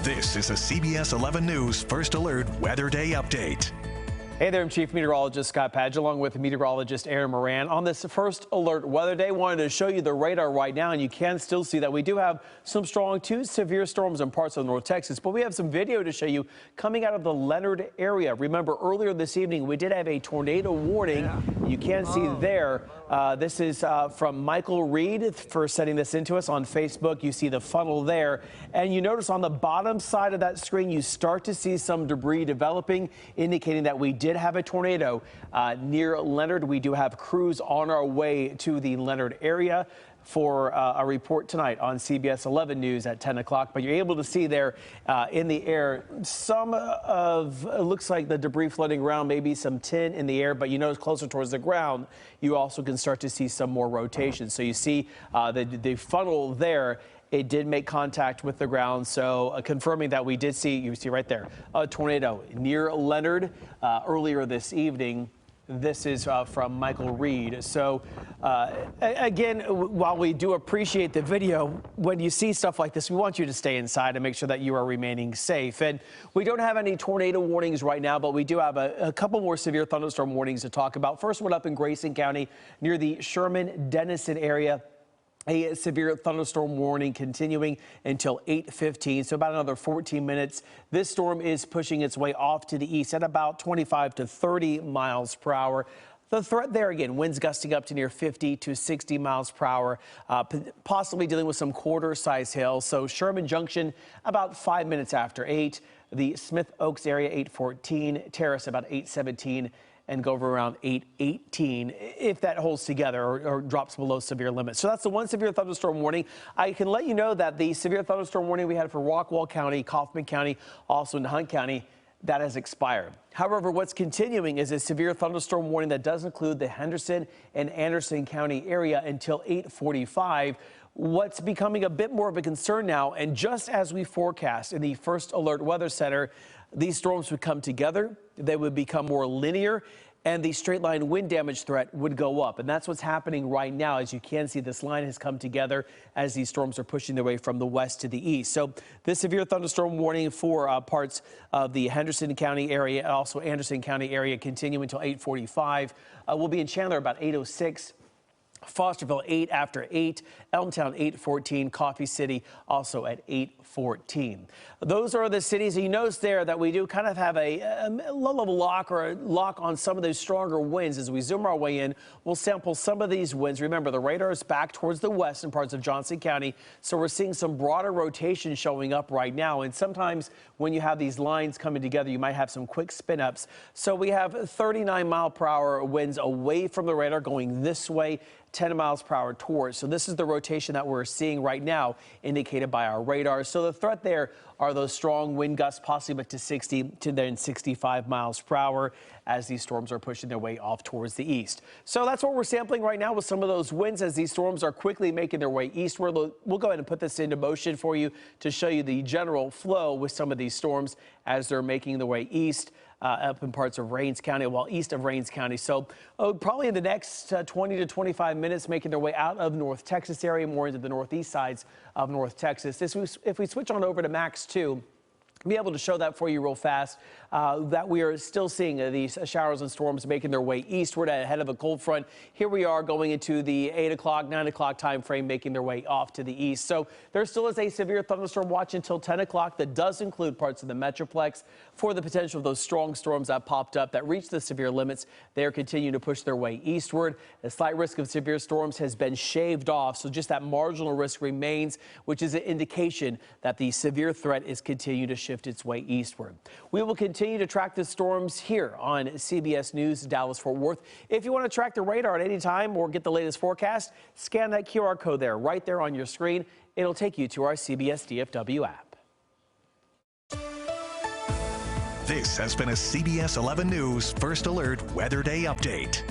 This is a CBS 11 News First Alert Weather Day Update. Hey there, I'm Chief Meteorologist Scott Padgett, along with Meteorologist Aaron Moran. On this First Alert Weather Day, wanted to show you the radar right now, and you can still see that we do have some strong to severe storms in parts of North Texas, but we have some video to show you coming out of the Leonard area. Remember, earlier this evening, we did have a tornado warning. You can see there. This is from Michael Reed for sending this into us on Facebook. You see the funnel there, and you notice on the bottom side of that screen, you start to see some debris developing, indicating that we did have a tornado near Leonard. We do have crews on our way to the Leonard area for a report tonight on CBS 11 News at 10 o'clock. But you're able to see there in the air some of, it looks like the debris floating around, maybe some tin in the air, but you notice closer towards the ground, you also can start to see some more rotation. So you see the funnel there. It did make contact with the ground, so confirming that we did see, you see right there, a tornado near Leonard earlier this evening. This is from Michael Reed. So again, while we do appreciate the video, when you see stuff like this, we want you to stay inside and make sure that you are remaining safe. And we don't have any tornado warnings right now, but we do have a couple more severe thunderstorm warnings to talk about. First one up in Grayson County near the Sherman-Denison area. A severe thunderstorm warning continuing until 8:15, so about another 14 minutes. This storm is pushing its way off to the east at about 25 to 30 miles per hour. The threat there again, winds gusting up to near 50 to 60 miles per hour, possibly dealing with some quarter-size hail. So Sherman Junction about 5 minutes after 8. The Smith Oaks area 8:14, Terrace about 8:17. And go over around 8:18 if that holds together or drops below severe limits. So that's the one severe thunderstorm warning. I can let you know that the severe thunderstorm warning we had for Rockwall County, Kaufman County, also in Hunt County, that has expired. However, what's continuing is a severe thunderstorm warning that does include the Henderson and Anderson County area until 8:45. What's becoming a bit more of a concern now, and just as we forecast in the First Alert Weather Center, these storms would come together, they would become more linear, and the straight line wind damage threat would go up. And that's what's happening right now. As you can see, this line has come together as these storms are pushing their way from the west to the east. So this severe thunderstorm warning for parts of the Henderson County area, and also Anderson County area, continue until 8:45. We'll be in Chandler about 8:06. Fosterville 8 after 8, Elmtown 8:14, Coffee City also at 8:14. Those are the cities. You notice there that we do kind of have a low-level lock or a lock on some of those stronger winds. As we zoom our way in, we'll sample some of these winds. Remember, the radar is back towards the west in parts of Johnson County, so we're seeing some broader rotation showing up right now. And sometimes when you have these lines coming together, you might have some quick spin-ups. So we have 39-mile-per-hour winds away from the radar going this way, 10 miles per hour towards. So this is the rotation that we're seeing right now, indicated by our radar. So the threat there are those strong wind gusts, possibly up to 60 to then 65 miles per hour as these storms are pushing their way off towards the east. So that's what we're sampling right now with some of those winds as these storms are quickly making their way eastward. We'll go ahead and put this into motion for you to show you the general flow with some of these storms as they're making their way east. Up in parts of Rains County, well, east of Rains County. So probably in the next 20 to 25 minutes, making their way out of North Texas area, more into the northeast sides of North Texas. If we switch on over to Max 2, be able to show that for you real fast, that we are still seeing these showers and storms making their way eastward ahead of a cold front. Here we are going into the 8 o'clock, 9 o'clock time frame, making their way off to the east. So there still is a severe thunderstorm watch until 10 o'clock that does include parts of the Metroplex for the potential of those strong storms that popped up that reached the severe limits. They are continuing to push their way eastward. The slight risk of severe storms has been shaved off, so just that marginal risk remains, which is an indication that the severe threat is continuing to shift its way eastward. We will continue to track the storms here on CBS News Dallas-Fort Worth. If you want to track the radar at any time or get the latest forecast, scan that QR code there, right there on your screen. It'll take you to our CBS DFW app. This has been a CBS 11 News First Alert Weather Day Update.